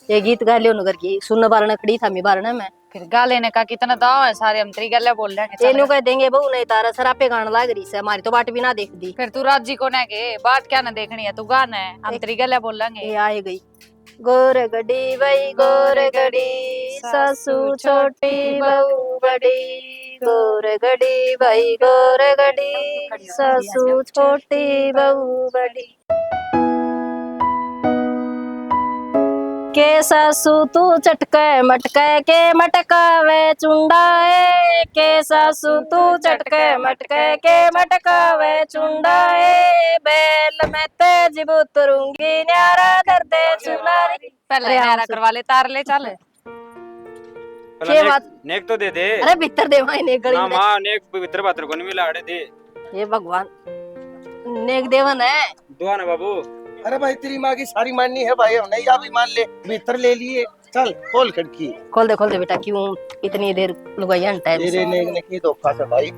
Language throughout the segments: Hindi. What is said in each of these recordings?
ये गीत गा लियो नगर की सुन बारना खड़ी था मी बारना में फिर गा लेने का कितना दाव है, सारे हम तेरी गल्ला बोल रहे ये हैं। नु कह देंगे बहू नहीं तारा सरापे गान लाग रही से हमारी तो बाट भी ना देख दी। फिर तू राजी को ना के बात क्या ना देखनी है, तू गाना है हम तेरी गल्ला बोल लेंगे। ये आए गई गोर गड़ी वही गोर गड़ी सासू छोटी बहू बड़ी गोर गड़ी भाई गोर गड़ी सासू छोटी बहू बड़ी के सासू तू चटके मटके के मटकावे चुंडाए के सासू तू चटके मटके के मटकावे चुंडाए बेल में तेज उतरूंगी न्यारा कर दे चुनारी। पहले न्यारा करवा ले, तार ले चल। के बात नेक तो दे दे। अरे भीतर दे भाई नेक गली ना में मां नेक भीतर बातर को नहीं मिला आड़े दे। ये भगवान नेक देवन है दुआ ना बाबू। अरे भाई तेरी माँ की सारी माननी है भाई, नहीं या भी मान ले, भीतर ले लिए। चल खोल खिड़की। खोल दे बेटा क्यों इतनी देर लुगाइया टाइम तेरे नेक ने की धोखा से भाई।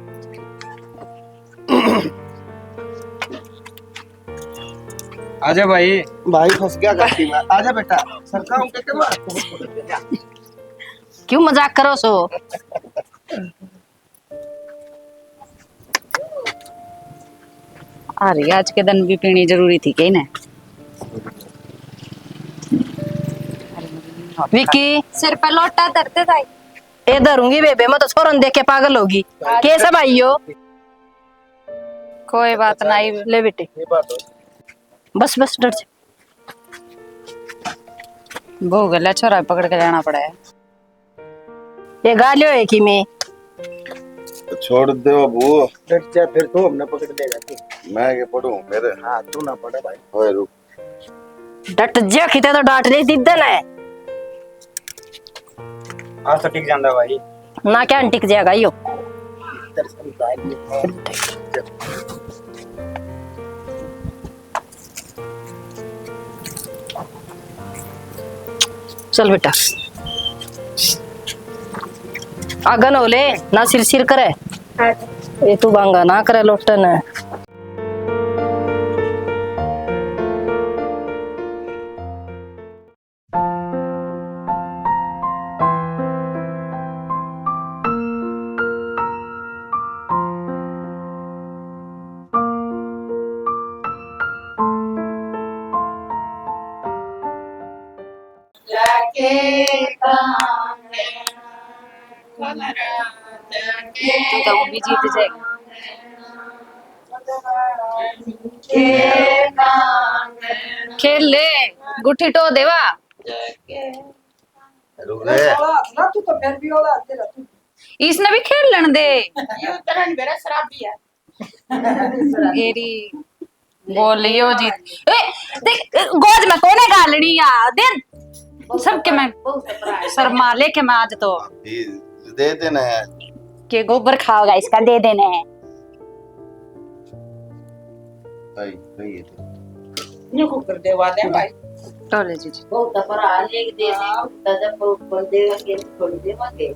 आजा भाई। भाई फंस गया गलती में। आजा बेटा सरका उनके के मार। क्यों मजाक करो सो। अरे आज के दिन भी पीनी जरूरी थी कहीं ना। विकी सिर पे लोटा धरते था। ए धरूंगी बेबे मैं तो छोरन देख के पागल होगी। कैसे भाई हो कोई बात नहीं ले बेटे ये बात हो। बस डर से वो गला छोरा पकड़ के जाना पड़ा है। ये गालियो है कि मैं छोड़ दे बाबू। डट जा फिर तो हमने पकड़ लेगा तू। मैं के पढ़ूं फिर। हाँ तू ना पड़े भाई। ओए रुक। डट जा खिते तो डांट ले दिदन है आज तो ठीक जांदा भाई। ना क्या टिक जाएगा यो। दर्शन दाई। चल बेटा आगन होले ना सिर करे ये तू बांगा ना करे लोटन है। तू तो वो भी जीत जाएगा। खेल ले गुट्ठी टो देवा। रुक रे। इसने भी खेल लेने दे। गेरी बोलियो जीत। ए देख गोद में कोने गालनी यार दे सबके मैं शर्मा लेके मैं आज तो दे देना है। के गोबर खाओगा इसका दे देने हैं। भाई भाई ये को कर दे वादे भाई। टोले जी बहुत पर आले दे दे तब बोल देगा के छोड़ देवा के।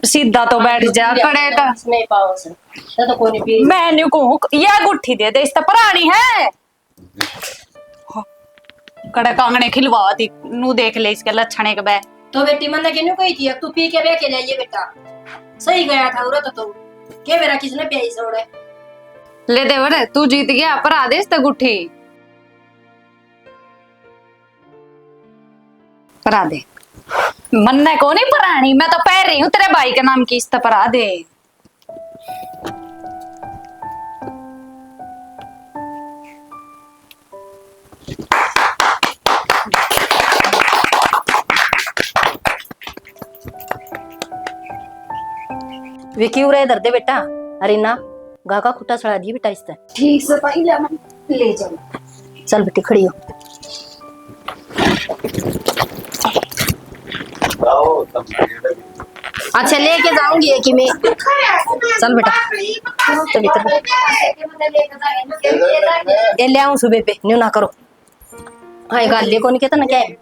सीधा तो बैठ जा कड़े का नहीं पाओ से तो कोई नहीं पी। मैंने को यह गुट्ठी दे दे, इस तो पुरानी है। कड़े कांगने खिलवाती नू देख ले इसके लक्षण एक बे। तो बेटी मन के न्यू कही थी तू पी के बे के ले बेटा सही गया था उरत तो के मेरा किसने पियाई सोड़े ले दे वर तू जीत गया पर आदेश तो गुट्ठी परा दे। मन्ने को नहीं परानी, मैं तो पैर रही हूँ तेरे भाई के नाम की इस परा दे। विकी उरे इधर दे बेटा। अरे ना गा का खुट्टा चढ़ा दी बेटा इससे। ठीक से पाई जा मन ले जा। चल बेटी खड़ी हो। आओ तब अच्छा लेके जाऊंगी कि मैं। चल बेटा चल इधर ये ले आऊं सुबह पे न्यू ना करो। हाँ गाल ले कौन कहता ना क्या है।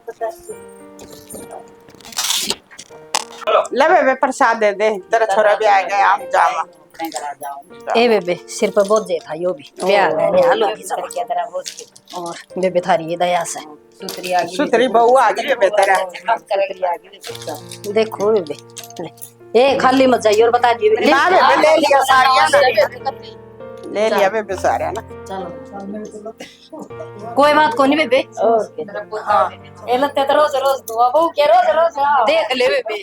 ले बे प्रसाद दे दे तेरा छोरा भी आएगा आप जावा। अपने घर जाऊं। ए बेबे सिर पर बोझ था यो भी ब्याह रहने हालो की सब क्या तेरा बोझ के और बेबे थारी ये दया से सुतरी आ गई। सुतरी बहू आ गई है बेहतर है। सुतरी आ गई बेटा। देखो बेबे ले ए खाली मत जाइए और बता दिए ले ना बेबे ले लिया साड़ियां ना, चलो ले लिया बेबे साड़ियां ना। कोई बात को नहीं बेबे ए लते तो रोज रोज दुआ बहू के रोज रोज आओ। देख ले बेबे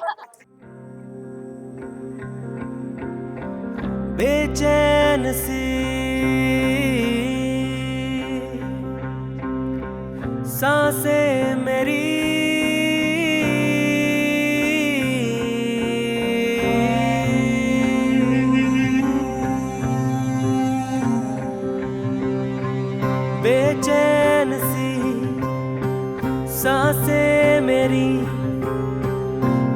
बेचैन सी सांसें मेरी बेचैन सी सांसें मेरी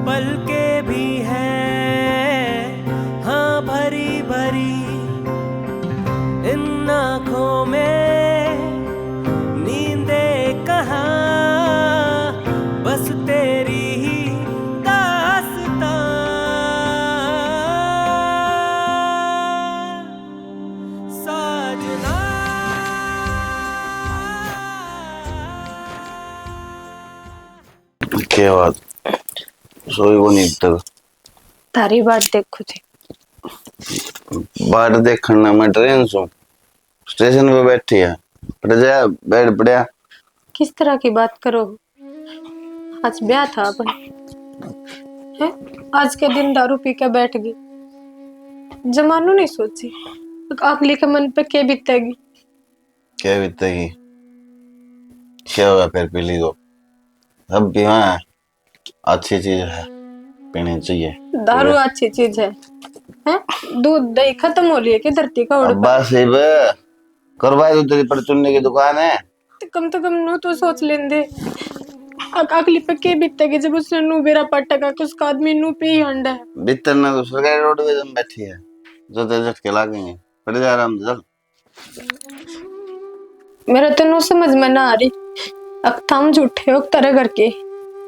पलकें भी हैं हाँ भरी भरी इन आँखों में नींदे कहाँ बस तेरी ही दास्तां साजना। क्या बात सोई को नहीं तक तारी बात देखो थी। बाहर देखना मैं ट्रेन सो स्टेशन पे बैठी है पड़ जा बैठ पड़या। किस तरह की बात करो? आज ब्याह था अपन है, आज के दिन दारू पी के बैठ गई। जमानू नहीं सोची अगली के मन पे क्या बीतेगी। क्या बीतेगी क्या होगा फिर पी ली तो अब भी हाँ अच्छी चीज है पीनी चाहिए। दारू अच्छी चीज है दूध दही खत्म हो रही है कि धरती का उड़ अब्बा सिब करवाए तो तेरी परचूने की दुकान है। तो कम नो तो सोच लेंदे अगली पे के बीतेगी जब उसने नू बेरा पट्टा का उसका आदमी नू पे ही हंडा है। भीतर ना तो सरकारी रोड पे जम बैठी है जो तेरे झटके लागेंगे पड़ जा आराम से चल। मेरा तो नो समझ में ना आ रही अब थम झूठे हो तरह करके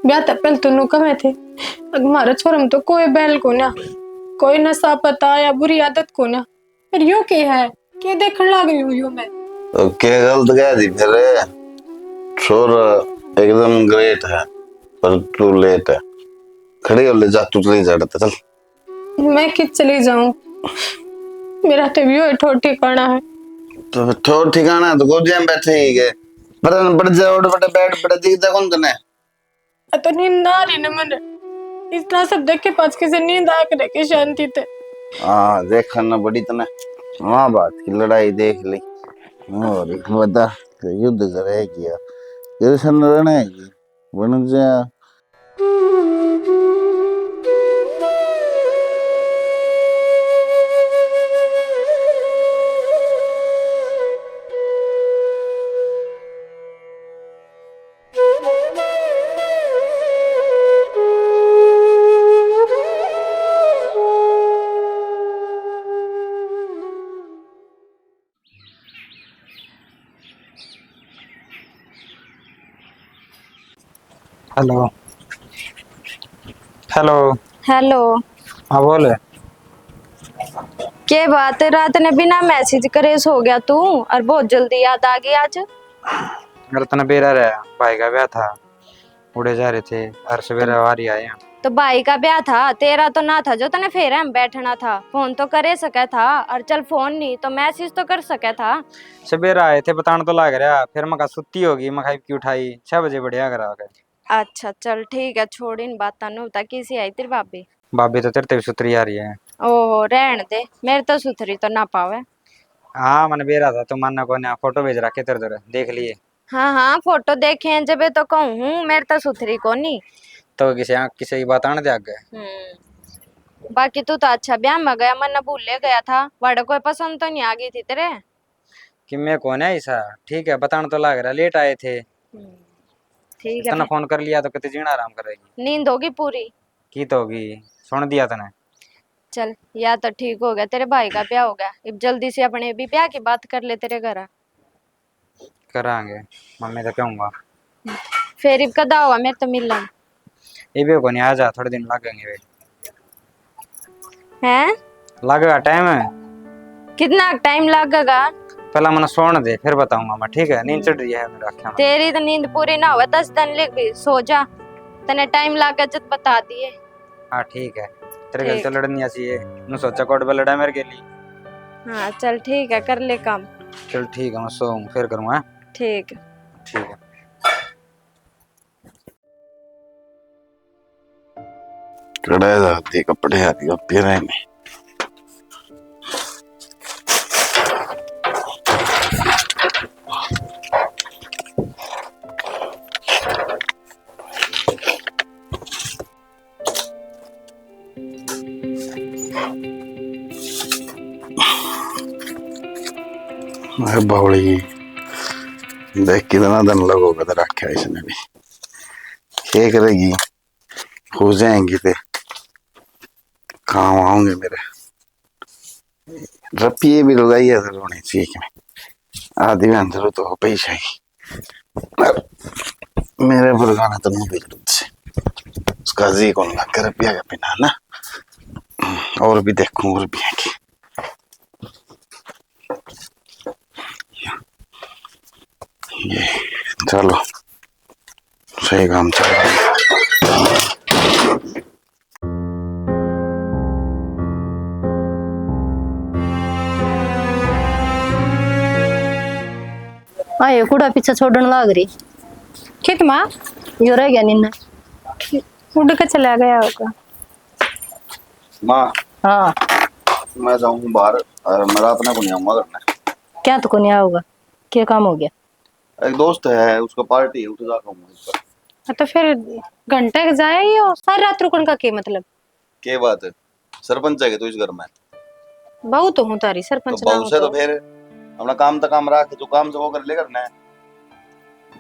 ब्याह तक पहले तो नो कमे थे अब हमारा छोरम तो कोई बैल को ना कोई नशा पता या बुरी आदत को ना फिर यो के है के देखने लग गई हूँ यो मैं। तो क्या गलत कह दी फिर छोर एकदम ग्रेट है पर तू लेट है खड़ी हो ले जा तू चली जा चल। मैं किस चली जाऊं मेरा तो यो ठोर ठिकाना है। तो ठोर ठिकाना है तो को जम बैठे ही के पर बढ़ जा उड़ बटे बैठ बटे दिख जा कौन तने तो नींद आ रही ना मन इतना सब देख के पास किसे नींद आ के रखे शांति थे। हाँ देखना बड़ी तने वहाँ बात की लड़ाई देख ली और एक बता युद्ध करेगी यार ये सन रहना है कि बन जा। हेलो हेलो हेलो हाँ बोल के बात है रात ने बिना मैसेज करे सो गया तू और बहुत जल्दी याद आ गई आज। मेरा तना बेरा रहा भाई का ब्याह था उड़े जा रहे थे हर सवेरे वारी आए हैं। तो भाई का ब्याह था तेरा तो ना था जो तने फेरे हम बैठना था फोन तो करे सका था और चल फोन नहीं तो मैसेज तो कर सका था। सवेरे आए थे बताने तो लग रहा फिर मैं सुत्ती होगी मैं खाई की उठाई 6 बजे बढ़िया करा के। अच्छा चल ठीक है छोड़ इन बात नु बता किसी आई तेरी भाभी। भाभी तो तेरे ते भी सुतरी आ रही है। ओहो रहन दे मेरे तो सुथरी तो ना पावे। हाँ मैंने बेरा था तो मानना को ना फोटो भेज रखे तेरे तेरे देख लिए। हाँ हाँ फोटो देखे हैं जब तो कहूँ मेरे तो सुथरी को नहीं तो किसी की बात आने दे आगे। बाकी तू तो अच्छा ब्याह में गया मन भूले गया था बड़ा कोई पसंद तो नहीं आ गई थी तेरे कि मैं कौन है ऐसा ठीक है बताने तो लग रहा लेट आए थे ठीक है तने फोन कर लिया तो कहते जीना आराम करेगी नींद होगी पूरी की तो होगी सुन दिया तने। चल या तो ठीक हो गया तेरे भाई का ब्याह हो गया अब जल्दी से अपने भी ब्याह की बात कर ले तेरे घर करांगे मम्मी तो कहूँगा फिर इब कदा हुआ मेरे तो मिलना ये भी को नहीं आ जा थोड़े दिन लगेंगे हैं लगेगा टाइम है। कितना टाइम लगेगा? पहला मैंने सोने दे फिर बताऊंगा मैं, ठीक है? नींद चढ़ रही है मेरे आँखें में। तेरी तो नींद पूरी ना हुआ 10 दिन लिख भी सो जा, तने टाइम लागे जब बता दिए। हाँ ठीक है, तेरे गल ठीक। तो लड़नी चाहिए, मैं सोचा कोर्ट पे लड़ा मेरे के लिए। हाँ चल ठीक है, कर ले काम। चल ठीक है, मैं सोऊं फिर करूँगा। ठीक। ठीक है। कड़े जाती कपड़े आती कपड़े रहने बावड़ी देख कितना दिन लगोगा तो रखा इसने भी। क्या करेगी, हो जाएंगी तो काम आऊंगे मेरे। रपिए भी लगाई है तो होनी चाहिए कि आदि में अंदर तो हो पैसा ही मेरे पुरगाना तो नहीं बिगड़ से उसका जी कौन लग कर रुपया का बिना ना। और भी देखूं और भी है कि ये चलो सही काम चल रहा है। आयो कूड़ा पीछे छोड़ने लाग रही। कित माँ यो रह गया निन्ना। उड़ के चला गया होगा। माँ हाँ मैं जाऊँ बाहर और मैं रात में को नहीं आऊंगा करना। क्या तो को नहीं आओगा, क्या काम हो गया? एक दोस्त है उसका पार्टी है उठ जाता हूँ इस पर। तो फिर घंटे जाए ही हो, सारी रात रुकने का क्या मतलब? क्या बात है, सरपंच है तो इस घर में बहू तो हूँ तारी, तो सरपंच ना बहू हो से तो। तो फिर अपना काम तो काम रख, जो काम से वो कर ले करना है।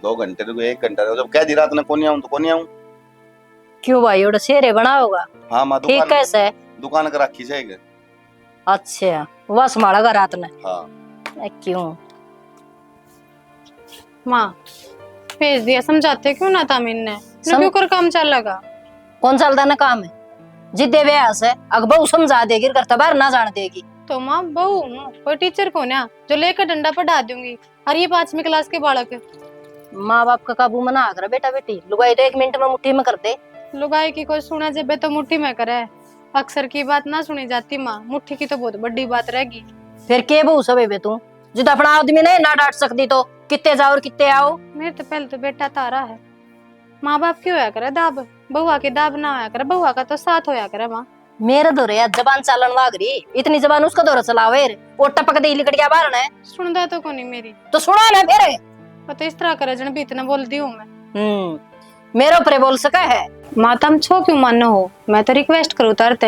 2 घंटे रुको 1 घंटा रुको, जब कह दी रात में को नहीं आऊँ तो को नहीं आऊँ। क्यों भाई ओड़ा शेरे बना होगा? हाँ माँ ठीक कैसे है? दुकान का रखी जाएगा। अच्छा वह संभालेगा रात में? हाँ क्यों? माँ भेज दिया, समझाते क्यों ना तामीन ने? क्यों कर काम चल लगा? कौन चलता ना काम है जिद्दे ब्याह से अकबू समझा देगी, करता बाहर ना जान देगी। तो माँ बहू हूँ, कोई टीचर को ना जो लेकर डंडा पढ़ा दूंगी। और ये 5वीं क्लास के बालक है। माँ बाप का काबू में ना कर बेटा बेटी, लुगाई तो 1 मिनट में मुट्ठी में कर दे। लुगाई की कोई सुना जेबे तो मुट्ठी में करे, अक्सर की बात ना सुनी जाती माँ, मुट्ठी की तो बहुत बड़ी बात रहेगी। फिर के बहू सब बे तू जिद अपना आदमी नहीं ना डांट सकती तो कितने जाओ और कितने आओ। मेरे तो पहले तो बेटा तारा है। माँ बाप क्यों होया करे दाब, बहुआ की दाब ना होया करे, बहुआ का तो साथ होया करे माँ। मेरे दौरे यार जबान चालन लाग रही, इतनी जबान उसका दौरा चलावे वो टपक दे लिकट गया बाहर ने। सुनदा तो को नहीं मेरी, तो सुना ना फिर। तो इस तरह करे जन भी इतना बोल दी हूँ मैं। मेरे ऊपर बोल सका है। माँ तुम छो क्यों मानो हो, मैं तो रिक्वेस्ट करूँ तरते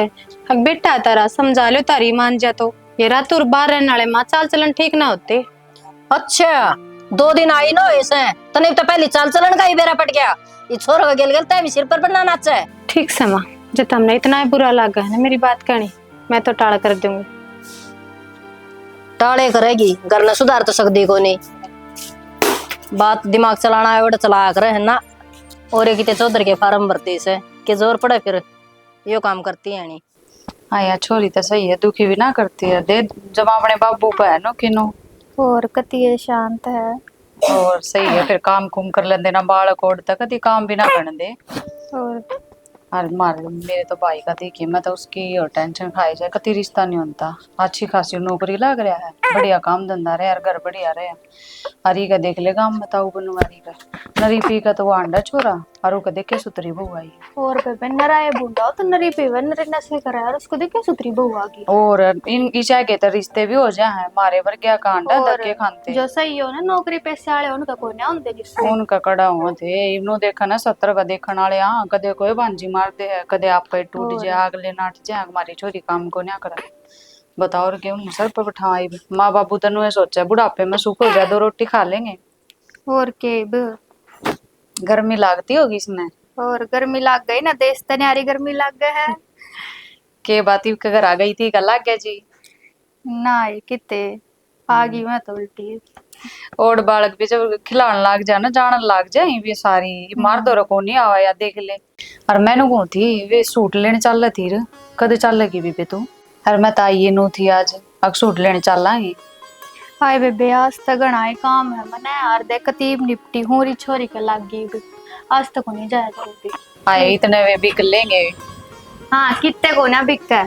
हक बेटा तारा समझा लो, तारी मान जा तो ये रात और बाहर रहने वाले माँ चाल चलन ठीक ना होते। अच्छा 2 दिन आई ना ऐसे तो नहीं तो पहले चाल चलन का ही बेरा पट गया। ये छोरा का गेल गलता है सिर पर पड़ना नाचा है। ठीक से माँ, जब तुमने इतना बुरा लगा है ना मेरी बात कहनी, मैं तो टाल कर दूंगी। टाले करेगी घर ने सुधार तो सकती को नहीं, बात दिमाग चलाना है वो चला कर है ना। और एक चौधर के फार्म भरती से के जोर पड़े फिर यो काम करती है नहीं। हाँ यार छोरी तो सही है, दुखी भी ना करती है दे जब अपने बाबू पे है नो किनो। और कति शांत है और सही है, फिर काम कुम कर लेंदे ना बालक ओढ़ तक कदी काम भी ना करने दे। और मार मेरे तो भाई का देखिए, मैं तो उसकी और टेंशन खाई जाए, कति रिश्ता नहीं होता। अच्छी खासी नौकरी लग रहा है, बढ़िया काम धंधा रहे यार, घर बढ़िया रहे। हरी का देख ले काम बताऊ बनू हरी का नरी पी का तो वो आंडा छोरा और का देखे सुतरी बहू आई। और बेबे नराए बूढ़ा तो नरी पीवे नरे नशे करे और उसको देखे सुतरी बहू आ गई। और इन ईचा के तो रिश्ते भी हो जाए, मारे भर गया का आंडा धक्के खाते जो सही हो ना नौकरी पैसे वाले उनका कोई ना होते जिससे उनका कड़ा हुआ थे। इनो देखा ना 70 का देखने वाले, हाँ कदे कोई बांजी मारते है, कदे आप पे टूट जाए अगले नाट जाए, हमारी छोरी काम को ना करे बताओ। और क्यों सर पर बैठाई माँ बाबू तनु सोचा बुढ़ापे में सुख हो जाए 2 रोटी खा लेंगे। और के गर्मी लागती होगी इसमें, और गर्मी लग गई ना, देश तनियारी गर्मी लग गए है के बात के घर आ गई थी कल लग गया जी ना किते आ गई मैं तो उल्टी। और बालक भी जब खिलाने लाग जाए ना जाने लाग जाए भी सारी मार दो रखो नहीं आवा या देख ले। और मैंने को थी वे सूट लेने चल थी कद चल लगी भी तू अरे मैं तो ये नू थी आज अग सूट लेने चल लांगी। हाय बेबे आज तक घना ही काम है मने यार देख कतीब निपटी हूं री छोरी के लाग गई आज तक नहीं जाया जल्दी। आए इतने वे बिक लेंगे। हाँ कितने को ना बिकता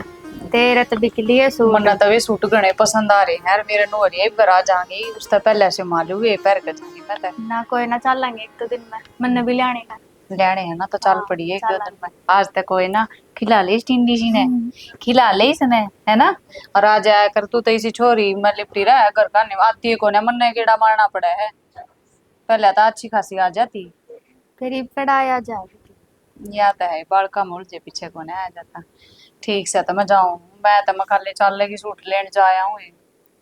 तेरे तो बिक लिए सूट। मन्ना तो वे सूट घने पसंद आ रहे हैं यार मेरे नु अरे एक बार आ जाएंगे उससे पहले से मालूम है पैर कर जाएंगे मैं तो ना कोई ना चल लेंगे एक दो दिन में मन्ने भी लाने का लेने है ना तो चल हाँ, पड़ी एक चल दो दिन में। आज तक कोई ना खिला ले टिंडी जी ने खिला ले इसने है ना। और आ जाया कर तू तो इसी छोरी मैं लिपटी रहा है घर का नहीं आती है को ने मन्ने कीड़ा मारना पड़ा है पहले तो अच्छी खासी आ जाती तेरी पढ़ाया जाएगी। या तो है बाल का मुझे पीछे को नहीं आ जाता। ठीक से तो मैं जाऊं मैं तो मैं खाली चल लेगी सूट लेने जाया हूँ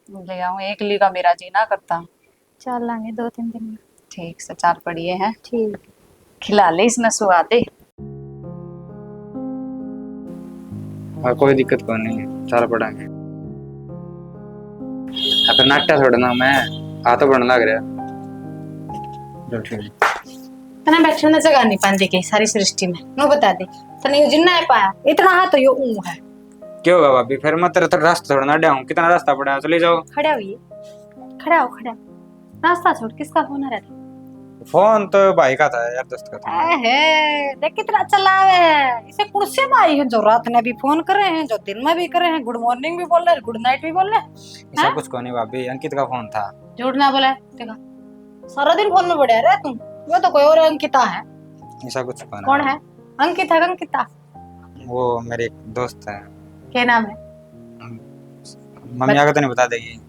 ले आऊँ एक ली का मेरा जी ना करता। चल लेंगे 2-3 दिन में। ठीक से चार पड़िए हैं ठीक खिला ले इसने सुहा दे। हाँ कोई दिक्कत को नहीं है, चल पड़ेंगे। फिर नाट्या छोड़ना मैं आ तो बढ़ने लग रहा। चल ठीक है। तना बैठने जगह नहीं पांदी के सारी सृष्टि में नो बता दे तने यो जिन्ना है पाया इतना हाथ तो यो ऊ है। क्यों होगा भाभी फिर मैं तेरे तक रास्ता छोड़ना अड्डा हूँ कितना रास्ता पड़ा है चले जाओ। खड़ा हुई खड़ा हो रास्ता छोड़ किसका फोन आ रहा था। फोन तो भाई का था यार दोस्त का था। देख कितना चलावे इसे कुर्सी में आई है जो रात में भी फोन कर रहे हैं जो दिन में भी कर रहे हैं गुड मॉर्निंग भी बोल रहे हैं गुड नाइट भी बोल रहे हैं। ऐसा कुछ को नहीं भाभी अंकित का फोन था। झूठ ना बोला देखा सारा दिन फोन में बढ़िया रहे तुम वो तो कोई और अंकिता है। ऐसा कुछ को नहीं। कौन है अंकिता वो मेरे एक दोस्त है। क्या नाम है मम्मी आगे तो नहीं बता देगी।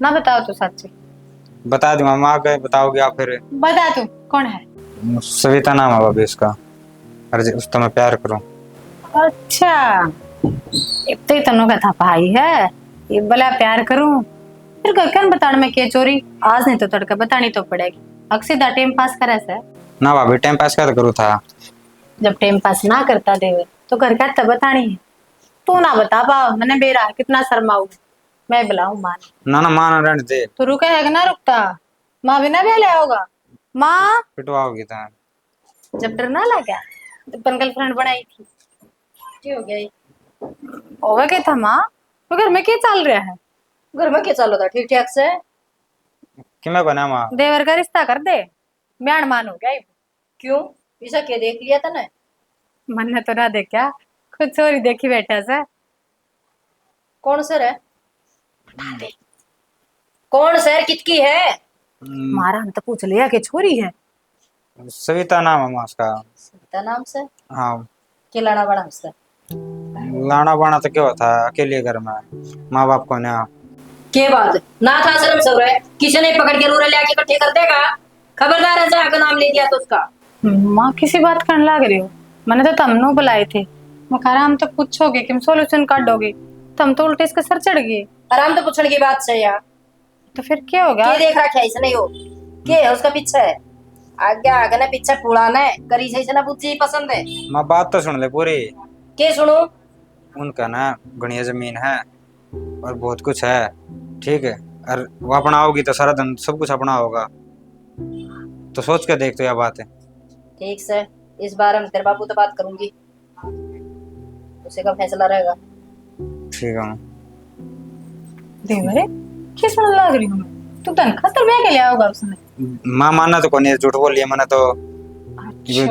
ना बताओ तो सच बता दी मम्मा आगे बताओगे आप फिर। बता तू कौन है। सविता नाम है भाभी उसका अरे उसका मैं प्यार करूं। अच्छा एक तो इतना का था भाई है ये भला प्यार करूं फिर कन बताने में क्या चोरी आज नहीं तो तड़का बतानी तो पड़ेगी अक्सीदा टाइम पास करे से ना भाभी टाइम पास कर करूँ था। जब टाइम पास ना करता देवे तो घर का तब बतानी है तू ना बता पाओ मैंने बेरा है कितना शर्माऊ मैं बुलाऊं मां ना मां रहने दे तो रुके है कि ना रुकता माँ बिना भी ले आओगा माँ पिटवाओगी तो। जब डर ना लगा तो गर्लफ्रेंड बनाई थी क्या हो गया होगा क्या था माँ तो घर में क्या चल रहा है। घर में क्या चालू था ठीक ठाक से कि मैं बना माँ देवर का रिश्ता कर दे म्यान मान हो गया क्यों ऐसा क्या देख लिया था ना। मन ने तो ना देखा खुद चोरी देखी बैठा से कौन सर है कौन सर कितकी है। मारा हम तो पूछ लिया कि छोरी है। सविता नाम है माँ उसका। सविता नाम से हाँ क्या लाना बड़ा उसका। लाना बाना तो क्या था अकेले घर में माँ बाप को ना के बात ना था शर्म सब रहे किसी ने पकड़ के रूरा लेके इकट्ठे कर देगा खबरदार है अगर नाम ले दिया तो उसका। माँ किसी बात करने लग रही हो मैंने तो तमनो बुलाए थे मैं कह रहा हम तो पूछोगे कि सोल्यूशन काटोगे तुम तो उल्टे इसके सर चढ़ गए। आराम तो पूछने की बात से यार तो फिर क्या होगा के देख रखा है इसने हो के है उसका पीछे है आगे आगे ना पीछे पुराना है करी से ना बुद्धि पसंद है। माँ बात तो सुन ले पूरी। के सुनो उनका ना गणिया जमीन है और बहुत कुछ है ठीक है और वो अपनाओगी तो सारा दिन सब कुछ अपना होगा तो सोच के देख तो यह बात है। ठीक से इस बार मैं तेरे बाबू से बात करूंगी उसी का फैसला रहेगा। ठीक है देवरे किस में लग रही हूँ तू तन खतर में के लिया होगा उसने। माँ मानना तो कोनी झूठ बोल लिया मैंने तो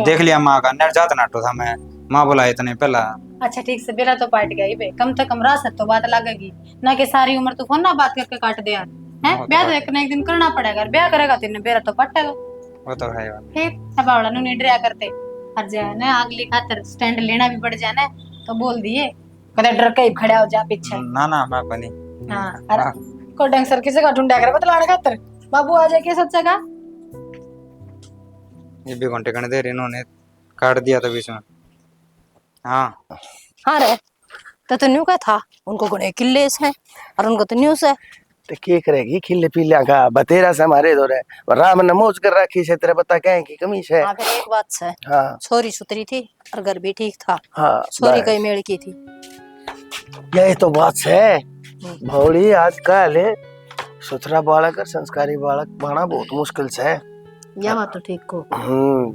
देख लिया माँ का नर जात नाटो था मैं माँ बुलाए इतने पहला। अच्छा ठीक से बेरा तो पाट गई बे कम से कम रात तो बात लगेगी ना कि सारी उम्र तू फोन ना बात करके काट दे यार है ब्याह तो एक ना एक दिन करना पड़ेगा ब्याह करेगा तेने बेरा तो पटेगा वो तो है फिर सबावड़ा नु नहीं डरिया करते हर जाए ना अगली खातर स्टैंड लेना भी पड़ जाए ना तो बोल दिए कदे डर के खड़ा हो जा पीछे ना मैं बनी। हाँ अरे को डंसर किसे का ढूंढा कर बतलाने खातर बाबू आ जाए के सच्चा ये भी घंटे कने देर इन्होंने काट दिया था बीच में। हाँ रे तो न्यू का था उनको गुणे किले है और उनको तो न्यूज है तो क्या करेगी खिले पीला का बतेरा से हमारे दो है राम ने मौज कर रखी से तेरे बता कहें की कमी है। हाँ फिर एक बात है हाँ छोरी सुतरी थी और घर भी ठीक था। हाँ छोरी कई मेल की थी यही तो बात है भौड़ी आजकल सुथरा बालक और संस्कारी बालक बना बहुत मुश्किल से है। यह बात तो ठीक को।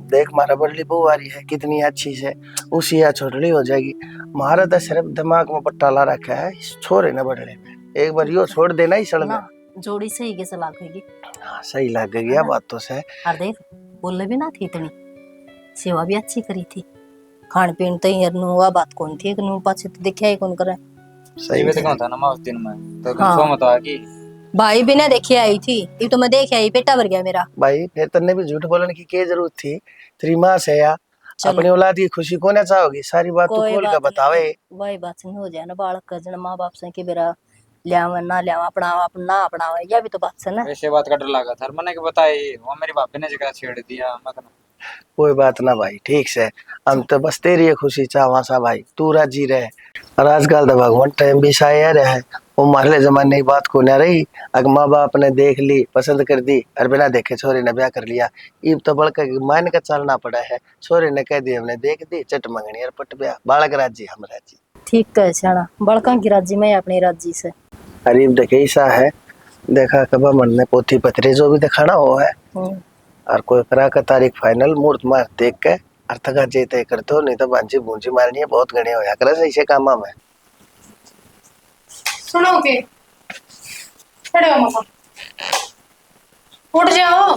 देख मारा बड़ली बहू आ रही है कितनी अच्छी से, उसी या छोटड़ी हो जाएगी। मारा तो सिर्फ दिमाग में पट्टा ला रखा है इस छोरे ने बड़ले में, एक बार यो छोड़ देना ही सड़ में। ना जोड़ी सही के सलाह कहेगी। हाँ सही लग गई बात तो से। और देख बोले भी ना थी इतनी, सेवा भी अच्छी करी थी, खान पीन तो ही नुआ बात कौन थी, नु पाछे तो देखा ही कौन करे। सही में देखा था ना मैं उस दिन में तो हाँ। सो मत आ कि भाई बिना देखे आई थी, ये तो मैं देखे आई, पेटा भर गया मेरा। भाई फिर तन्ने भी झूठ बोलने की क्या जरूरत थी, तेरी माँ से या अपनी औलाद की खुशी को ना चाहोगी, सारी बात तू खोल के बतावे। वही बात नहीं हो जाए ना, बालक का जन्म माँ बाप से कि बेरा लियावा ना लियावा, अपनावा अपना अपनावा, यह भी तो बात से ना। ऐसे बात का डर लगा था मैंने के बताए, वो मेरी भाभी ने जगह छेड़ दिया मत ना। कोई बात ना भाई, ठीक से हम तो बस तेरी ये खुशी चाहवा सा भाई, तू राजी रहे। और आजकल तो भगवान टाइम भी शायर है, वो मारले जमाने की बात को ना रही, अगर माँ बाप ने देख ली पसंद कर दी और बिना देखे छोरे ने ब्याह कर लिया, इब तो बड़का मान का चलना पड़ा है। छोरे ने कह दी हमने देख दी चट मंगनी और पट ब्याह, बालक राजी हम राजी। ठीक कहे छाना, बड़का की राजी में अपनी राजी से। अरे देखे ऐसा है, देखा कब मन ने पोथी पत्रे जो भी दिखाना हो है, और कोई करा का तारीख फाइनल मुहूर्त मार देख के और तका जे तय करते हो, नहीं तो बांझी बूंझी मारनी है बहुत गणे होया करे से इसे काम में। सुनो के खड़े हो मम्मा, उठ जाओ।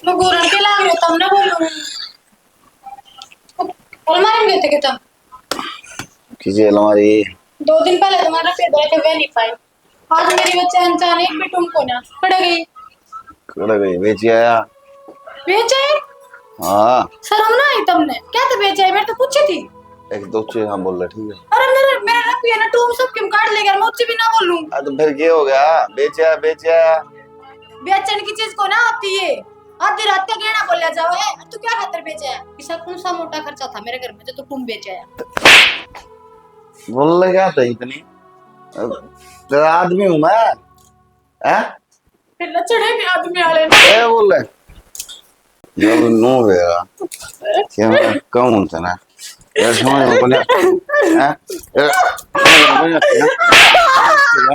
मैं गोरन के लाग रही हूँ, तुमने बोलो अलमारी में थे कि तुम किसी अलमारी 2 दिन पहले तुम्हारा पेट दर्द के वे नहीं पाई, आज मेरी बच्चे अनजाने एक भी तुमको ना खड़े गई। कड़ गई बेची आया। बेचे? हाँ शर्म ना आई तुमने, क्या तो बेचे? मैं तो पूछी थी। एक दो चीज हम बोल रहे ठीक है। अरे मेरे मेरे रखी है ना, तुम सब किम काट ले गया, मैं उससे भी ना बोलूं। तो फिर क्या हो गया, बेचा बेचने की चीज को ना आती है, आधी रात का गहना बोला जाओ है, तू क्या खातर बेचा है? ऐसा कौन सा मोटा खर्चा था मेरे घर में जो तुम बेचा है? बोल क्या था इतनी, तेरा आदमी हूँ मैं है? फिर लचड़े में आदमी आले क्या बोल रहे जब नो बेरा क्या मैं कौन था ना यार, समझ को नहीं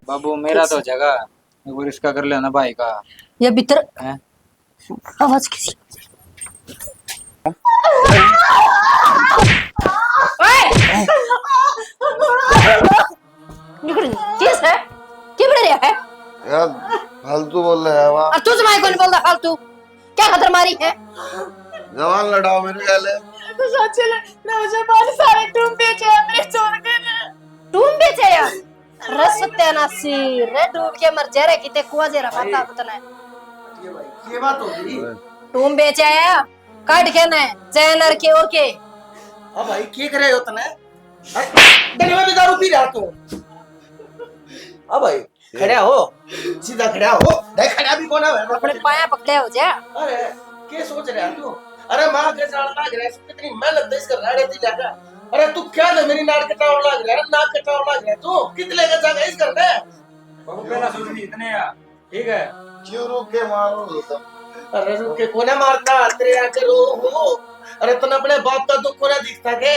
बाबू मेरा तो जगह वो रिश्ता कर लेना भाई का। ये भीतर हैं? आवाज किसी निकल किस है, क्या बड़ रहा है यार, फालतू बोल रहे हैं वहाँ। और तू जमाई कौन बोलता फालतू, क्या खतर मारी है? जवान लड़ाओ मेरे गाले तो सच्चे नौजवान सारे तुम बेचे हैं, मेरे छोड़ के ना तुम बेचे या रस सत्यानाशी रे डूब के मर जा रे, किते कुआ जरा पता पता ये भाई ये बात होगी, तुम बेचे या काट के ना चैनर के और के। अब भाई क्या करे हो तने, दिन में भी दारू पी रहा तू। अब भाई खड़ा हो, सीधा खड़ा हो, देख खड़ा भी कौन है अपने पाया पकड़े हो जा। अरे क्या सोच रहा तू, अरे माँ के साथ लाग रहा है, कितनी मेहनत इस कर रहा थी जाकर। अरे तू क्या है मेरी नाक कटाव लाग रहा है, नाक कटाव लाग रहा है तू कितने का जागा इस कर रहा है। बाबू पहला सोच नहीं इतने या ठीक है, क्यों रोक के मारो तुम? अरे रुक के कोने मारता तेरे आके रो हो। अरे तने अपने बाप का दुख कोने दिखता के,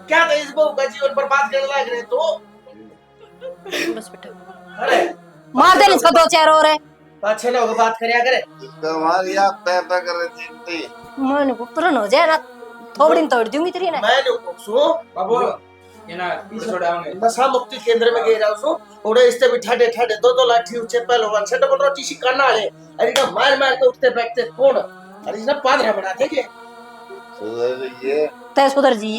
क्या था इस बहू का जीवन बर्बाद करने लग रहे तो। बस बेटा अरे मार दे इसका 2-4 और है, अच्छे लोग बात करया करे। तुम्हारी आप पे कर रही थी मन को तुरंत हो जाए ना, थोड़ी तोड़ दूंगी तेरी ना। मैं लोग सो बाबू ये ना छोड़ाऊंगे नशा मुक्ति केंद्र में गए रहा सो, ओड़े इसते भी ठाडे ठाडे 2-2 लाठी ऊंचे पहलवान से डबल रोटी सिकाना है। अरे का मार मार के उठते बैठते कौन, अरे इसने पादरा बनाते के सुधर ये तय सुधर जी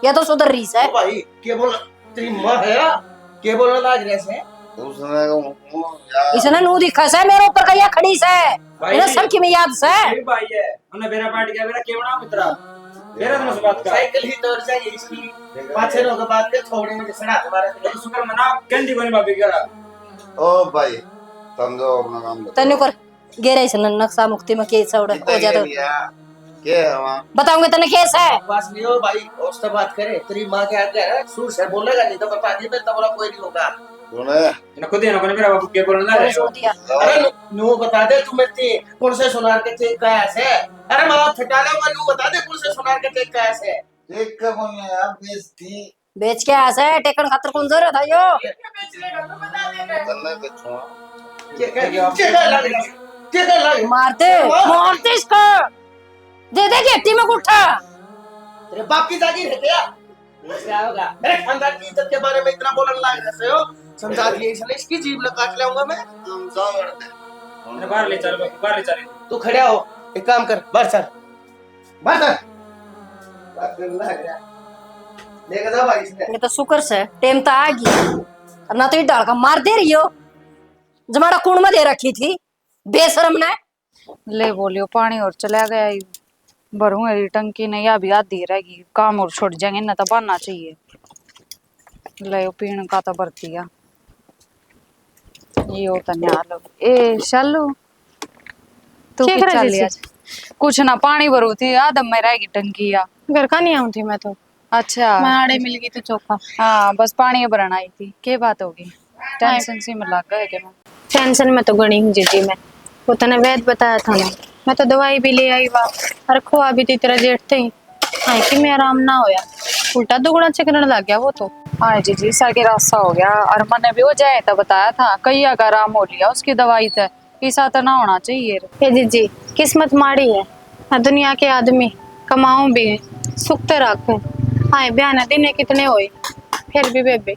ये तो सुधर रही है। ओ भाई के बोल तेरी मां है या के बोलने लग रहे से। उसने को यार इसने नू दिखा से मेरे ऊपर कहिया खड़ी से, मेरे सब की में याद से ये भाई है उन्हें मेरा पार्टी का मेरा केवड़ा मित्रा मेरा तो मुझे बात का साइकिल ही तोड़ जाएगी इसकी, पाछे लोग बात के थोड़े में सड़ा तुम्हारे तो शुक्र मना कैंडी बनी भाभी करा। ओ भाई समझो अपना काम करो। तने कर गेरे से नक्शा मुक्ति में के सौड़ हो जाता क्या है वहाँ बताऊंगे तने केस है। बस नहीं हो भाई, उससे बात करे तेरी माँ के आगे है सूर से बोलेगा, नहीं तो बता दी मैं तबला कोई नहीं होगा। सुने इन्हें खुद ही ना कोने मेरा बाबू के बोलना और है छोड़ दिया अरे नु बता दे तुम्हें ते कौन से सुनार के ते कैसे, अरे माँ फटाले हुआ नु बता दे कौन से सुनार के ते कैसे। एक का कौन है यार बेइज्जती बेच के आसे टेकन खातर कौन जरूरत है यो करने पे छुआ क्या लग रहा है क्या कर रहा है? मारते इसको, दे दे गेटी में गुट्ठा। तेरे बाप की जागीर है क्या? क्या होगा? मेरे खानदान की इज्जत के बारे में इतना बोलने लग जैसे हो, समझा दिए इसने, इसकी जीभ लगा काट लाऊंगा मैं। बाहर ले चल, बाहर ले चल। तू खड़ा हो, एक काम कर, बाहर चल, बाहर चल। बात करने लग रहा है, लेके जा भाई इसने। ये तो शुक्र से टेम तो आ गई, और ना तो ये डाल का मार दे रही हो, जमाड़ा कुण में दे रखी थी बेशरम ने। ले बोलियो पानी और चला गया, भरू है टंकी नहीं, अभी आधी रहेगी, काम और छुट जाएंगे ना, तो बनना चाहिए। ले पीने का तो भरती है ये होता न्यालो। ए शालू तू क्या भी करे चल जैसे? आज कुछ ना, पानी भरू थी, आदम में रहेगी टंकी या। घर का नहीं आऊँ थी मैं तो, अच्छा मैं आड़े मिल गई तो चौका। हाँ बस पानी भरना आई थी, क्या बात होगी? टेंशन सी में लग गए क्या? टेंशन में तो गणी हूँ जीजी मैं, वो तने वैद बताया था ना, मैं तो दवाई भी ले आई वाह, और खोआ भी थी तेरा जेठ थे, हाँ कि मैं आराम ना होया, उल्टा दुगना चिकन लग गया वो तो। हाँ जी जी सर के रास्ता हो गया, और मैंने भी वो जाए तो बताया था, कई का आराम हो लिया उसकी दवाई से, ऐसा तो ना होना चाहिए। ये जीजी किस्मत माड़ी है, मैं दुनिया के आदमी कमाऊं भी सुख तो रख, हाँ बयाना दिन कितने हुए फिर भी बेबे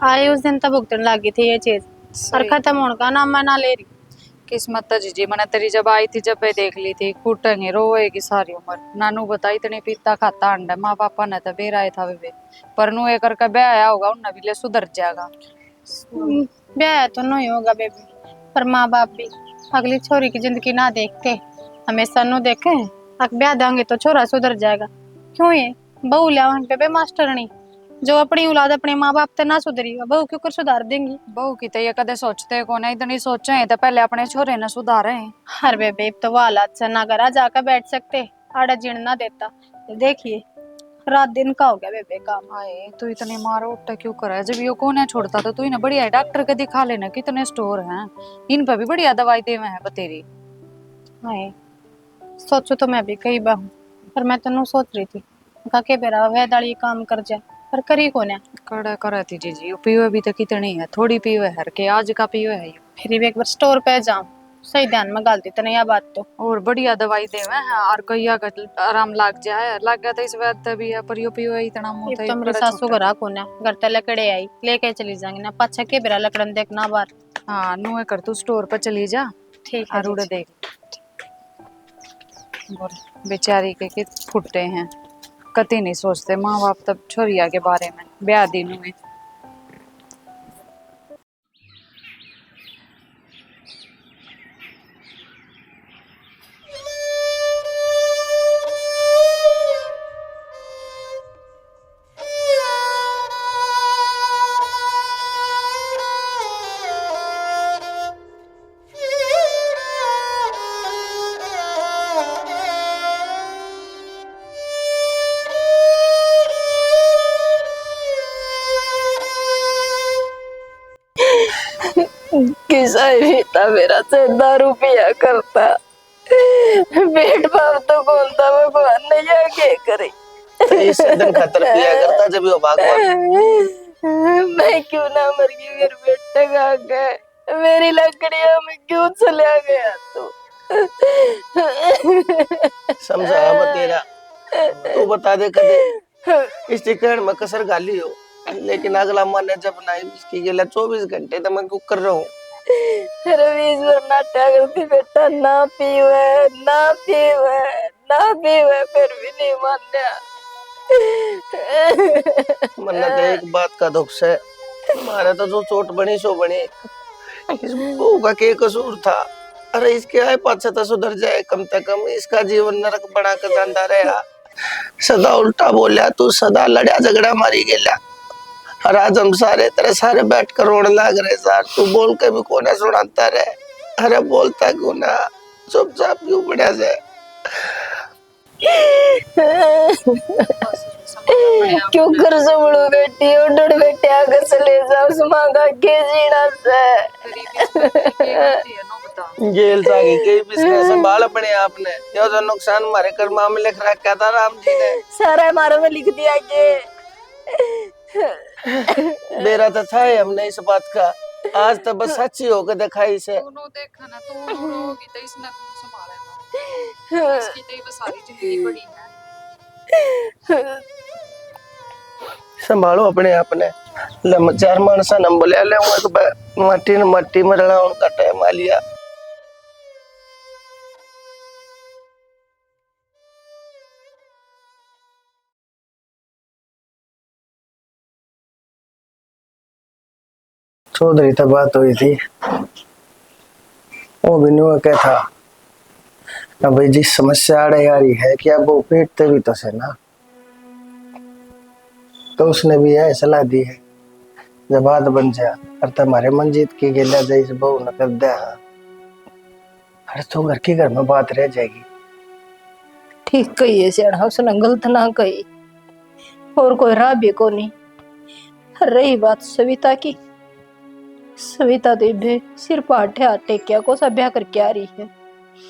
आए उस दिन तब भुगतन लगी थी ये चीज, और खत्म होने का नाम मैं ना ले रही। किस्मत तो जीजी मैंने तेरी जब आई थी, जब मैं देख ली थी, कूटेंगे रोएगी सारी उम्र। नानू बता इतने पीता खाता अंडा, माँ पापा ने तो बेर आए था वे, पर नू एक करके ब्याह आया होगा उन्हें भी ले सुधर जाएगा। ब्याह तो नहीं होगा बेबी, पर माँ बाप भी अगली छोरी की जिंदगी ना देखते हमेशा नो देखे, अब ब्याह देंगे तो छोरा सुधर जाएगा। क्यों ये बहू लिया बेबे मास्टरनी, जो अपनी औलाद अपने माँ बाप तो ना सुधरी, बहू क्यों कर सुधार देंगी? बहू की तो ये कदे सोचते को नहीं, इतनी सोचे हैं तो पहले अपने छोरे ने सुधारे। हर बेबे तो वो हालात से ना घरा जाकर बैठ सकते, आड़ा जीण ना देता। देखिए रात दिन का हो गया बेबे काम। आए तू इतने मारो उठा क्यों कर है, जब ये कौन है छोड़ता तो तू इन्हें बढ़िया डॉक्टर के दिखा लेना, कितने स्टोर हैं इन पर भी बढ़िया दवाई दे में है बतेरी। हाय सोचो तो मैं भी कई बार हूँ, पर मैं तो सोच रही थी के बेरा वैदाली काम कर जाए, पर करी को ना कड़ा करा थी जी पीवे भी तो कितनी है, थोड़ी पीवे हर के आज का पीवे है ये। फिर भी एक बार स्टोर पे जाऊं, सही ध्यान में गाल दी तने यह बात तो, और बढ़िया दवाई देवे हैं, और कई आराम लग जाए, लग गया तो इस बात भी है, पर यो पीवे इतना मुंह तो मेरी सासू घरा को ना घर तक लकड़े आई लेके चली जाएंगे ना, पाछा के बेरा लकड़न देखना बात। हाँ नुए कर तू स्टोर पर चली जा, ठीक है और देख बेचारी के फुटे हैं, कति नहीं सोचते माँ बाप तब छोरिया के बारे में ब्याह दिन में। किसा था मेरा से दारू पिया करता, पेट पाप तो बोलता भगवान ने क्या करे। इस दिन खतर पिया करता जब वो भगवान। मैं क्यों ना मर गई, मेरे बेटे का गए, मेरी लकड़ियां में क्यों चला गया तू? समझा अब तेरा, तू बता दे कदे इस टिकट में कसर गाली हो, लेकिन अगला मन जब नहीं इसकी गेला 24 घंटे तो मैं कुक कर रहा हूँ। रवीश्वर नाट्या करती बेटा, ना पीवे ना पीवे ना पीवे, फिर भी नहीं मान्या। मन्ना तो एक बात का दुख है, हमारा तो जो चोट बनी सो बनी, इस बहू का क्या कसूर था? अरे इसके आए पाछे तो सुधर जाए, कम से कम इसका जीवन नरक बना कर जाता रहा। सदा उल्टा बोलिया तू, सदा लड़ा झगड़ा मारी गेला, और आज हम सारे तेरे सारे बैठ कर रोने लग रहे सार, तू बोल के भी कोने सुनाता रहे। अरे बोलता क्यों ना, चुपचाप क्यों बढ़िया से? क्यों कर संभड़ो बेटी, उड़ बेटे आगे से ले जाओ सुमागा के जीना से। जेल सागी के बिजनेस संभाल अपने आपने, यो जो नुकसान हमारे कर्मा में लिख रखा था राम जी ने, सारा हमारे में लिख दिया के। मेरा तो था ही हमने इस बात का, आज तो बस सच्ची होकर दिखाई से। दोनों देखा ना, तू रोगी तो इसने कौन संभालेगा? इसकी तो ये सारी जिंदगी पड़ी है। संभालो अपने आप ने। ले चार मानसा नंबर ले ले मट्टी न मट्टी में रला उनका टाइम आ लिया। चौधरी तक बात हुई थी, वो भी नहीं क्या था। अब भाई जिस समस्या आ रही है कि अब वो पेटते भी तो से ना, तो उसने भी यह सलाह दी है जब बात बन जा और तुम्हारे मंजीत की गिला जैसे बहु न कर दे। अरे तो घर के घर में बात रह जाएगी। ठीक कही है सियाड़ा, उसने गलत ना कही, और कोई राह भी को नहीं। रही बात सविता की, सविता देवे सिर पर हाथ टेकिया को सा ब्याह करके आ रही है।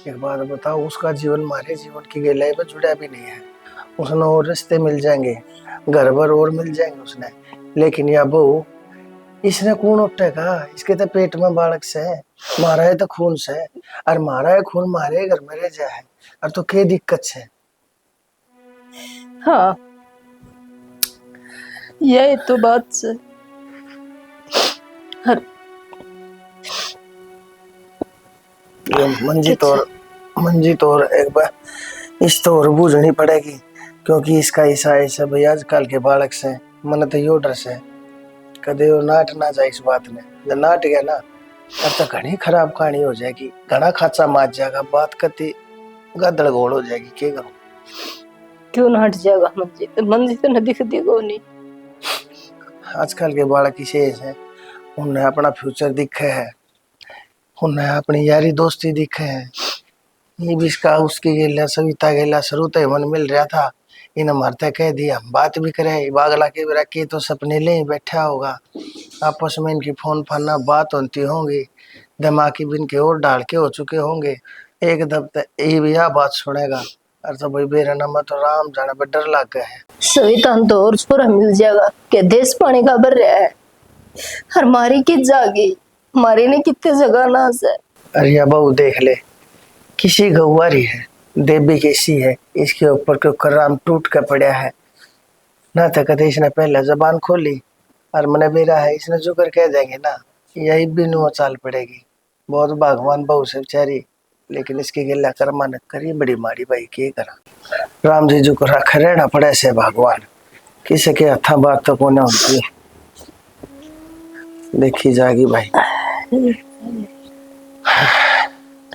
एक बात बताओ, उसका जीवन हमारे जीवन की गहराई में जुड़ा भी नहीं है। उसने और रिश्ते मिल जाएंगे, घर भर और मिल जाएंगे उसने, लेकिन या बहू इसने कौन उठेगा? इसके तो पेट में बालक से है, मारा है तो खून से, और मारा है खून मारे घर में रह जाए, और तो क्या दिक्कत है? हाँ यही तो बात से। मंजीत और एक बार इस तो और बूझनी पड़ेगी, क्योंकि इसका ऐसा ऐसा भाई आजकल के बालक से मन तो यो डर से कदे वो नाट ना जाए इस बात में। जब नाट गया ना तब तो घनी खराब कहानी हो जाएगी, घना खाचा मार जाएगा, बात कती गदड़ गोल हो जाएगी। क्या करूं? क्यों ना हट जाएगा मंजीत? मंजीत न दिखती को नहीं। आजकल के बालक विशेष है, उन्हें अपना फ्यूचर दिखे है, उन्हें अपनी यारी दोस्ती दिखे है। ये भी इसका उसकी गेला सविता गेला शुरू तो मन मिल रहा था, इन मरते कह दिया बात भी करे बागला के बेरा के तो सपने ले बैठा होगा, आपस में इनकी फोन फाना बात होती होंगी, दिमागी बिन के और डाल के हो चुके होंगे। एक दफ्ते ये भी यह बात सुनेगा और तो भाई बेरा नमा तो राम जाने पर डर लग गया है। सविता तो और छोरा मिल जाएगा के देश पानी का भर रहा है, हर मारी की जागी मारी ने कितने जगह ना से। अरे बहू देख ले, किसी गौवारी है, देवी कैसी है, इसके ऊपर क्यों कराम टूट कर पड़ा है ना। तो कदे इसने पहले जबान खोली और मने बेरा है, इसने जो कर कह देंगे ना, यही बिनु चाल पड़ेगी। बहुत भगवान बहू से बेचारी, लेकिन इसकी गिला कर्मा न करी बड़ी माड़ी भाई। के करा राम जी जो को रख रहना पड़े से भगवान, किसी के हथा बात तो कोने होती देखी जाएगी भाई।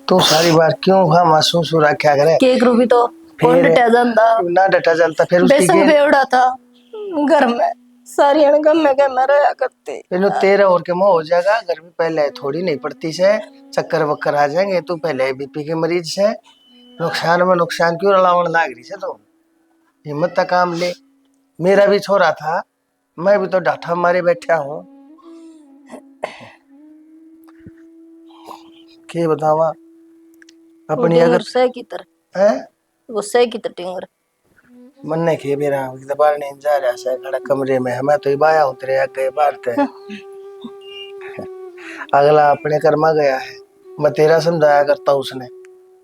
तू सारी बार क्यों हाँ मासूम सुरा क्या करे? केक रूपी तो कौन डटा जानता ना डटा चलता फिर उसकी बेसन बेवड़ा था घर में, सारी अणगम में क्या मैं रहा करती। फिर तेरा और के मुंह हो जाएगा, घर में पहले थोड़ी नहीं पड़ती से, चक्कर वक्कर आ जाएंगे। तू पहले बीपी के मरीज से, नुकसान में नुकसान क्यों रलावण लाग रही से? तो हिम्मत तक काम ले। मेरा भी छोरा था, मैं भी तो डाठा मारे बैठा हूँ। क्या बतावा अपनी अगर सह की तरह है वो सह की तरह टिंगर मन ने के मेरा बाहर नहीं जा रहा है खड़ा कमरे में, मैं तो बाया हूँ तेरे आगे बाहर थे। अगला अपने कर्मा गया है, मैं तेरा समझाया करता उसने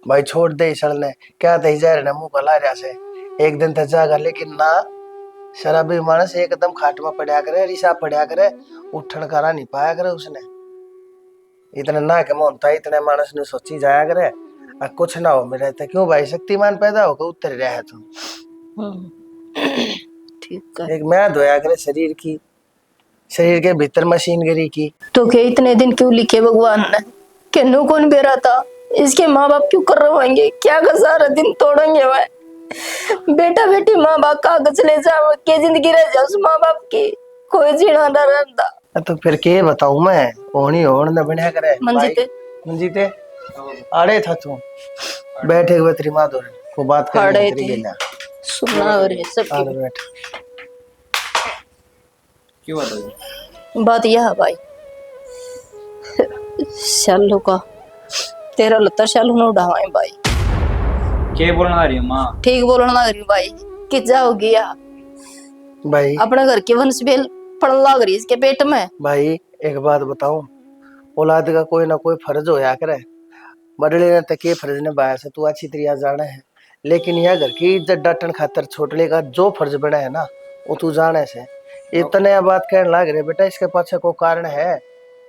भाई छोड़ दे सड़ने क्या थे जा रहे मुंह कला रहा से एक दिन तक जागा, लेकिन ना शराबी मानस एकदम खाट में पड़ा करे, रिसा पड़ा करे, उठन करा नहीं पाया करे उसने। इतने ना के मन था, इतने मानस ने सोची जाया करे कुछ ना हो मेरे तो क्यों भाई शक्तिमान पैदा होकर उतर रहा है तुम। ठीक है, एक मैं धोया करे शरीर की, शरीर के भीतर मशीनगरी की। तो क्या इतने दिन क्यों लिखे भगवान ने कि नो कौन बेरा था, इसके माँ बाप क्यों करवाएंगे, क्या का सारा दिन तोड़ेंगे वह बेटा बेटी माँ बाप कागज ले जाओ के जिंदगी रह जाओ उस माँ बाप की, कोई जीना न रहता। तो फिर के बताऊं मैं, ओनी ओन न बनया करे। मंजीते आड़े था तू बैठे हुए तेरी माँ दो को बात करनी तेरी गेला सुनना और सब बैठ। क्यों बताओ? बात यह है भाई, शालू का तेरा लता शालू न उड़ावाए भाई। क्या बोलना रही माँ? ठीक बोलना लग रही भाई कि जाओगी या भाई अपने घर की वंश बेल पड़न लग रही इसके पेट में। भाई एक बात बताऊं, औलाद का कोई ना कोई फर्ज होया करे। बड़े ने तक ये फर्ज निभाया से तू अच्छी तरह जाने है, लेकिन यह घर की इज्जत डांटन खातर छोटले का जो फर्ज बना है ना वो तू जाने से। इतने बात कहने लग रहे बेटा, इसके पाछे को कारण है।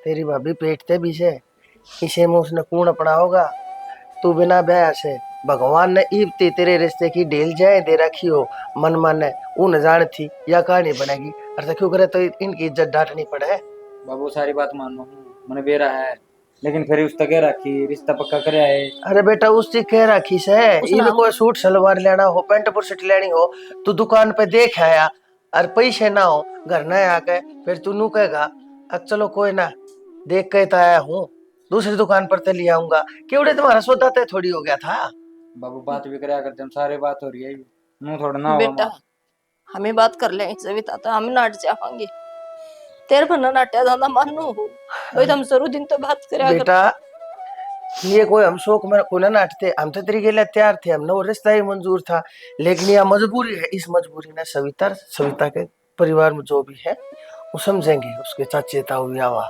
तेरी भाभी पेटते भी से, इसे में उसने कूण अपना होगा। तू बिना ब्याह से भगवान ने इब्ती तेरे रिश्ते की ढील जाए दे रखी हो, मन माने उन जान थी या कहानी बनेगी। अरे क्यों करे तो इनकी इज्जत डांटनी पड़े। बाबू सारी बात मानो हूँ, मैंने बेरा है, लेकिन फिर उसका कह रखी रिश्ता पक्का करे आए। अरे बेटा उससे कह रखी से इन कोई सूट सलवार लेना हो, पैंट बुशर्ट लेनी हो, तू दुकान पे देख आया और पैसे ना हो घर न आके फिर तू नू कहेगा अब चलो कोई ना देख के तो आया हूँ, दूसरी दुकान पर ते ले आऊंगा। केवड़े तुम्हारा सौदा तय थोड़ी हो गया था। बाबू बात भी कराया करते हम, सारी बात हो रही है, नू थोड़ा ना होगा बेटा माँ। हमें बात कर लेंगे सविता, तो हम नाट जाएंगे। तेरे भरना नाट्या ज्यादा मानो हो भाई, तो हम जरूर दिन तो बात करें बेटा ये कोई हम शौक में को ना नाटते, हम तो तेरे के लिए तैयार थे, हमने वो रिश्ता ही मंजूर था, लेकिन यह मजबूरी है। इस मजबूरी ने सविता के परिवार में जो भी है वो समझेंगे, उसके चाचे ताऊ यावा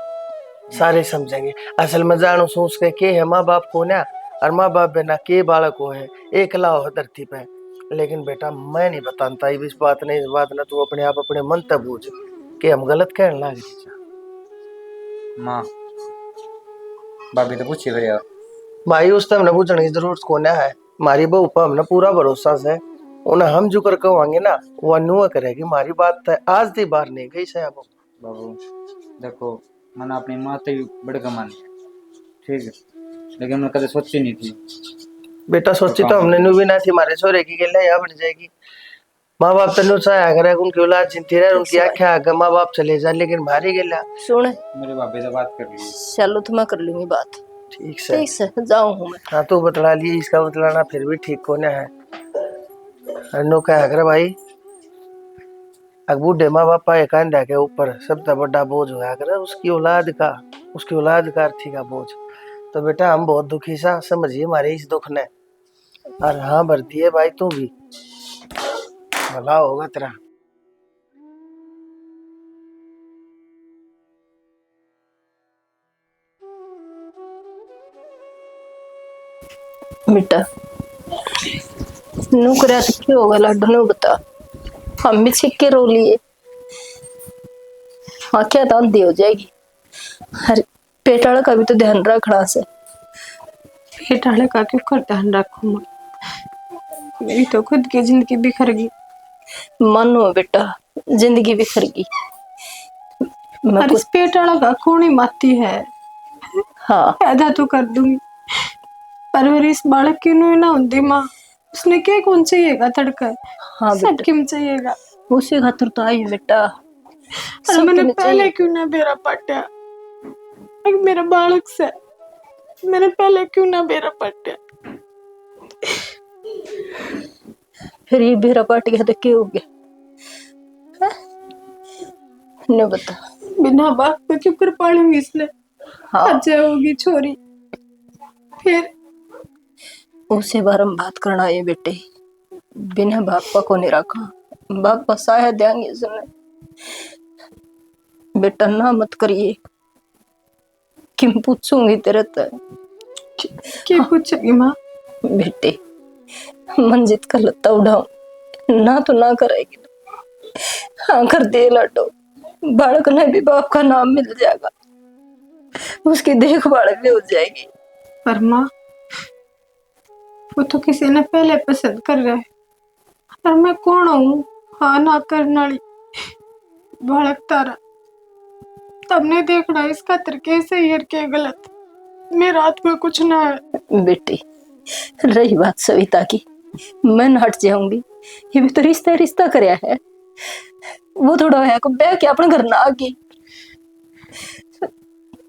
सारे समझेंगे। असल में जानो सोच के है माँ बाप को ना, और माँ बाप बिना के बालक को है एकला हो धरती पे। लेकिन बेटा मैं नहीं बताता इस बात नहीं, इस बात ना तू अपने आप अपने मन तक बूझ के हम गलत कहने लग रही। माँ भाभी तो पूछी फिर यार भाई उस टाइम पूछने की जरूरत कोने है। हमारी बहू पर हमने पूरा भरोसा है, उन्हें हम जो कर कहेंगे ना वो अनुआ करेगी। हमारी बात है आज दी बार नहीं गई से। अब बाबू देखो मैंने अपनी माँ से बड़े कमान ठीक है, लेकिन मैं कभी सोची नहीं थी। बेटा सोची तो हमने नु भी ना थी, हमारे छोरे की गल यहाँ बन जाएगी। माँ बाप तेन चाहे करे उनकी औलाद चिंती रहे, उनकी आख्या आगे माँ बाप चले जाए, लेकिन भारी गल सुन मेरे भाभी से बात कर ली। चलो तो मैं कर लूंगी बात। ठीक से जाऊं हूँ मैं। हाँ तू बतला ली, इसका बतलाना फिर भी ठीक कोने है। अनु क्या करे भाई, अब बूढ़े माँ बापा एक कांधा के ऊपर सबसे बड़ा बोझ होया करे उसकी औलाद का अर्थी का बोझ। तो बेटा हम बहुत दुखी सा, समझिए हमारे इस दुख ने। और हाँ भरती है भाई तू भी भला होगा तेरा। बेटा नू करे तो क्या होगा लाडो, नू बता। हम भी छिक के रो लिए, हाँ क्या तो अंधी हो जाएगी। अरे पेट वाले का भी तो ध्यान रखना से। पेट वाले का क्यों कर ध्यान रखूं मैं? मेरी तो खुद की जिंदगी बिखर गई। मानो बेटा जिंदगी बिखर गई। और इस पेट वाला का कौन ही माती है। हाँ पैदा तो कर दूंगी पर इस बालक की नू ना होती माँ, उसने क्या कौन चाहिएगा तड़का। हाँ सब क्यों चाहिएगा, उसी खातर तो आई बेटा। और मैंने पहले क्यों ना बेरा पाटिया, मेरा बालक से मैंने पहले क्यों ना बेरा पाटिया। फिर ये बेरा पाट गया तो क्या हो गया? न बता। बिना बाप पे क्यों कर पालूंगी इसने। हाँ अच्छा होगी छोरी फिर उसे बार हम बात करना है बेटे, बिना बापा को नहीं रखा। बापा शायद देंगे इसने। बेटा ना मत करिए कि मैं पूछूंगी तेरे तक। क्या पूछेगी माँ? बेटे मंजित का लत्ता उठाओ ना तो ना करेगी, हाँ कर दे लाडो। बालक ने भी बाप का नाम मिल जाएगा, उसकी देखभाल भी हो जाएगी। पर माँ वो तो किसी ने पहले पसंद कर रहा है, और मैं कौन हूँ हाँ ना करने वाली। बालक तारा तब नहीं देखना इसका तर कैसे ही के गलत, मेरा हाथ में कुछ ना है। बेटी रही बात सविता की, मैं हट जाऊंगी। ये भी तो रिश्ता करया है, वो थोड़ा है को ब्याह के अपने घर ना आगे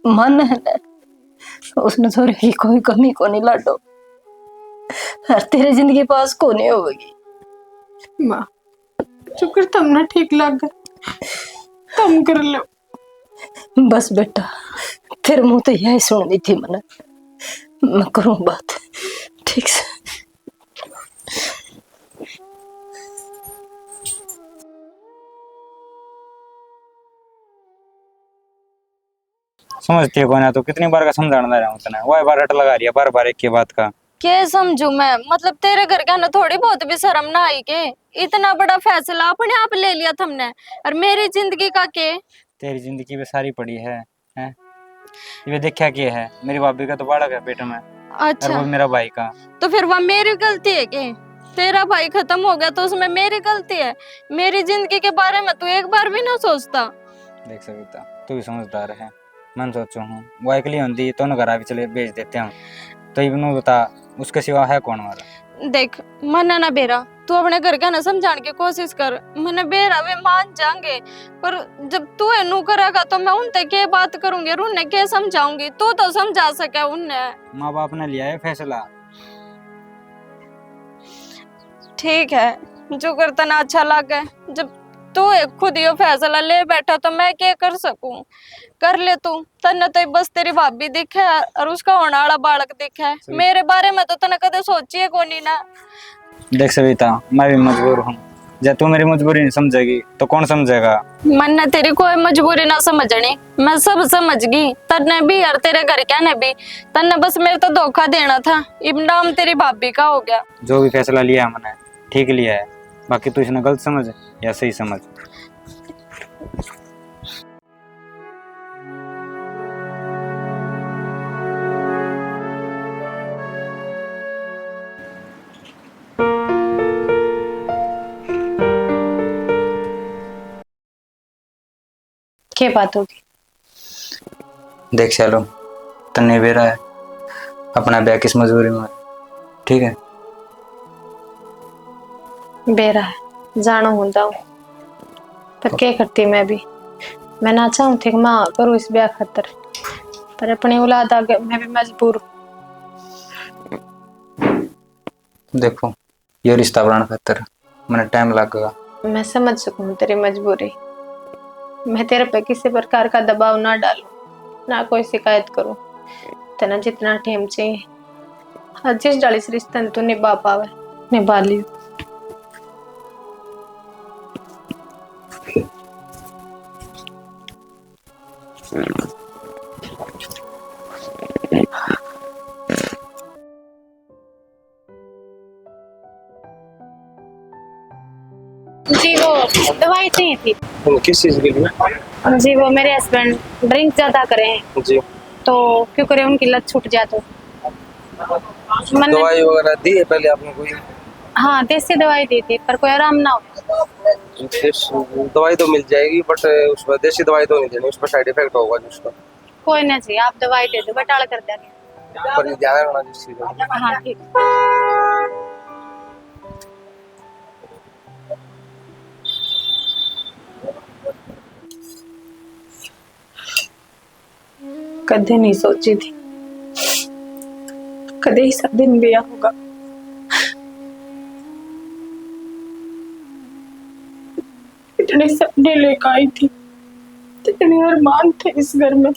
मन है ना, उसने थोड़ी की कोई कमी को नहीं लाडो, हर तेरे जिंदगी पास को नहीं होगी। माँ शुक्र तुमने ठीक लग तुम कर लो। बस बेटा तेरे मुंह तो यही सुननी थी मैंने, मैं करूं बात ठीक से। समझती है कौन है, तो कितनी बार का समझाना रहा हूँ तने, वही बार रट लगा रही है बार बार एक की बात का। के समझू मैं, मतलब तेरे घर का ना थोड़ी बहुत भी शर्म ना आई के? इतना बड़ा फैसला अपने आप ले लिया तुमने, और मेरी जिंदगी का के? तेरी जिंदगी में सारी पड़ी है, हैं? ये देखा क्या है, मेरी भाभी का तो बालक है पेट में, और अच्छा, वो मेरा भाई का। तो फिर वह मेरी गलती है के? तेरा भाई खत्म हो गया तो उसमें मेरी गलती है? मेरी जिंदगी के बारे में तू एक बार भी ना सोचता? देख सविता, तू भी समझदार है, मन सोचो हूँ वो अकेली होती तो न घर भी चले भेज देते हम, तो इबनू बता उसके सिवा है कौन वाला? देख मना ना बेरा, तू अपने घर का ना समझाने की कोशिश कर, मैंने बेरा वे मान जाएंगे, पर जब तू नू करेगा तो मैं उनसे क्या बात करूंगी और उन्हें क्या समझाऊंगी? तू तो समझा सके उन्हें। माँ बाप ने लिया है फैसला। ठीक है, जो करता ना अच्छा लगे, जब तू एक खुद यो फैसला ले बैठा तो मैं क्या कर सकूं? कर ले तू, तन्ने तो बस तेरी भाभी दिखे और उसका होने वाला बालक दिखे, मेरे बारे में तो तने कदे सोची है कोनी ना। देख सविता, मैं भी मजबूर हूँ, जब तू मेरी मजबूरी नहीं समझेगी तो कौन समझेगा? मन ने तेरी कोई मजबूरी ना समझनी, मैं सब समझ गई, तन्ने भी और तेरे घर क्या ने भी, तन्ने बस मेरे तो धोखा देना था, इब नाम तेरी भाभी का हो गया। जो भी फैसला लिया है मैंने ठीक लिया है, बाकी तू इसने गलत समझ या सही समझ। क्या बात होगी? देख चलो, तन्ने बेरा है अपना ब्याह किस मजबूरी में, ठीक है? बेरा है जानो होता हूँ, पर क्या करती मैं ना चाहूँ थी कि माँ करूँ इस ब्याह खातर, पर अपनी औलाद आगे मैं भी मजबूर हूँ। देखो ये रिश्ता बनाने खातर मैंने टाइम लगेगा। मैं समझ सकूँ तेरी मजबूरी, मैं तेरे पे किसी प्रकार का दबाव ना डालूं, ना कोई शिकायत करूं, तना जितना टाइम चाहिए और जिस डाली रिश्ते तू निभा पावे निभा लियो। जी वो दवाई चाहिए थी। किस चीज के लिए? जी वो मेरे हस्बैंड ड्रिंक ज्यादा करे हैं जी, तो क्यों करे, उनकी लत छूट जाए तो मैंने दवाई वगैरह दी है पहले आपने कोई? हाँ देसी दवाई दी थी पर कोई आराम ना हो। दवाई तो मिल जाएगी बट उस पर देसी दवाई तो नहीं देनी, उस पर साइड इफेक्ट होगा जिसका। कोई ना जी, आप दवाई दे दो, बटाल कर देंगे। पर ध्यान रखना जिस चीज का। हाँ ठीक। कदे नहीं सोची थी कदे ही सब दिन गया होगा। इतने सपने लेकर आई थी, इतने अरमान थे इस घर में।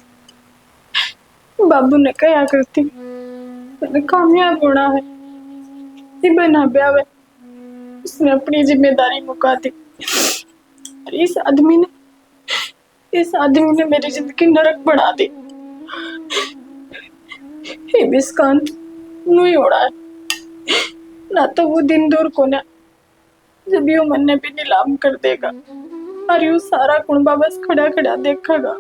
बाबू ने कहा करती मैंने कामयाब होना है, बना ब्याह है, उसने अपनी जिम्मेदारी मुका दी। इस आदमी ने मेरी जिंदगी नरक बना दी। बिस्कांत नहीं हो रहा है ना, तो वो दिन दूर को ना जब यू मन भी नीलाम कर देगा और यू सारा कुंबा बस खड़ा खड़ा देखेगा।